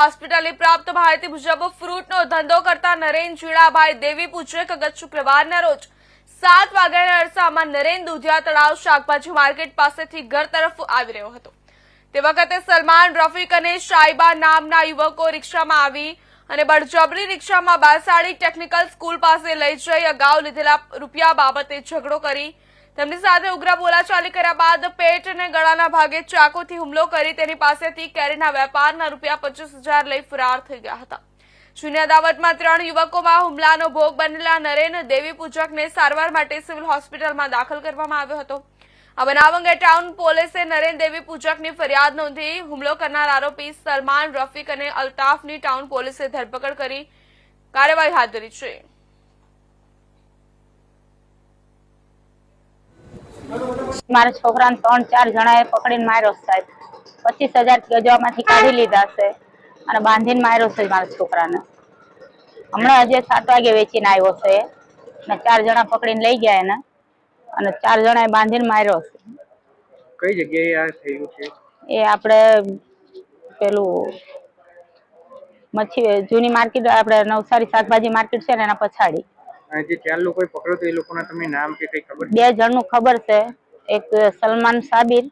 હોસ્પિટલે પ્રાપ્ત માહિતી મુજબ ફ્રૂટનો ધંધો કરતા નરેન ઝીણાભાઈ દેવી પૂજક ગત શુક્રવારના રોજ 7 વાગ્યાના અરસામાં નરેન દુધિયા તળાવ શાકભાજી માર્કેટ પાસેથી ઘર તરફ આવી રહ્યો હતો। તે વખતે સલમાન, રફીક અને શાઈબા નામના યુવકો રિક્ષામાં આવી અને બળજબરી રિક્ષામાં બાલસાડી ટેકનિકલ સ્કૂલ પાસે લઈ જઈ અગાઉ લીધેલા રૂપિયા બાબતે ઝઘડો કરી તેમની સાથે ઉગ્ર બોલાચાલી કર્યા બાદ પેટ અને ગળાના ભાગે ચાકુથી હુમલો કરી તેની પાસેથી કેરીના વેપારના રૂપિયા 25,000 લઈ ફરાર થઈ ગયા હતા। જૂની અદાવતમાં 3 યુવકોમાં હુમલાનો ભોગ બનેલા નરેન દેવી પૂજકને સારવાર માટે સિવિલ હોસ્પિટલમાં દાખલ કરવામાં આવ્યો હતો। આ બનાવ અંગે ટાઉન પોલીસે નરેન દેવી પૂજકની ફરિયાદ નોંધી હુમલો કરનાર આરોપી સલમાન, રફીક અને અલ્તાફની ટાઉન પોલીસે ધરપકડ કરી કાર્યવાહી હાથ ધરી છે। મારા છોકરાને 3-4 જણાએ પકડીને માર્યો સાહેબ। 25,000 ગજવામાંથી કાઢી લીધા છે અને બાંધીને માર્યો છે મારા છોકરાને। હમણાં હજી 7 વાગે વેચીને આવ્યો છે ને 4 જણા પકડીને લઈ ગયા એને અને 4 જણાએ બાંધીને માર્યો છે। કઈ જગ્યાએ આ થયું છે? એ આપણે પેલું જૂની માર્કેટ, આપણે નવસારી શાકભાજી માર્કેટ છે ને એના પછાડી। અને જે 4 લોકોએ પકડ્યો તો એ લોકોના તમને નામ કે કઈ ખબર? 2 જણનું ખબર છે, એક સલમાન સાબિર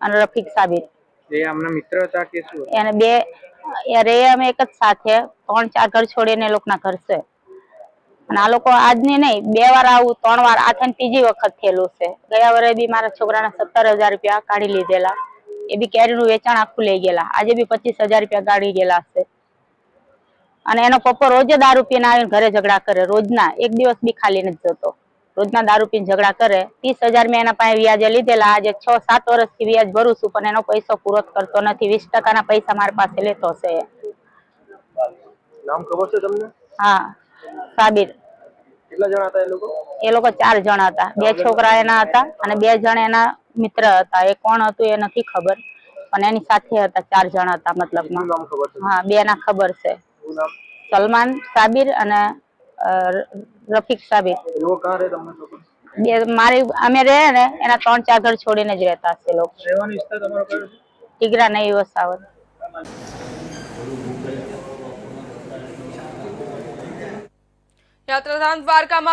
અને રફીક સાબિર। જે આમના મિત્ર હતા કે શું? એને 2 રે અમે એક જ સાથે 3-4 ઘર છોડીને એ લોકોના ઘર છે અને આ લોકો આજની નહીં 2 વાર આવું 3 વાર, આ થઈને 3જી વખત થયેલું છે। ગયા વર્ષે બી મારા છોકરાના 17,000 રૂપિયા કાઢી લીધેલા, એ બી કેરીનું વેચાણ આખું લઈ ગયેલા। આજે બી 25,000 રૂપિયા કાઢી ગયેલા છે અને એનો પપ્પો રોજ દારૂ પીને આવીને ઘરે ઝઘડા કરે, રોજના, એક દિવસ બી ખાલી નથી જતો, રોજના દારૂ પીને ઝઘડા કરે। 30,000 મેં એના પાસે વ્યાજે લીધેલા, આજે 6-7 વર્ષથી વ્યાજ ભરું છું પણ એનો પૈસો પૂરો કરતો નથી। 20% પૈસા મારા પાસે લેતો છે। નામ ખબર છે તમને? હા, સાબિર। કેટલા જણા હતા એ લોકો? એ લોકો 4 જણા હતા, 2 છોકરા એના હતા અને 2 જણ એના મિત્ર હતા। એ કોણ હતું એ નથી ખબર પણ એની સાથે હતા, 4 જણા હતા મતલબમાં। નામ ખબર છે? હા, 2 ના ખબર છે, સલમાન સાબિર અને રફીક સાબિર। લોકો કहाँ રહે તમને ખબર? મારી અમે રહે ને એના 3-4 ઘર છોડીને જ રહેતા છે લોકો। રહેવાનો વિસ્તાર તમારો કયો છે? ટીગરા નહીં વસાવત। યાત્રાધામ દ્વારકામાં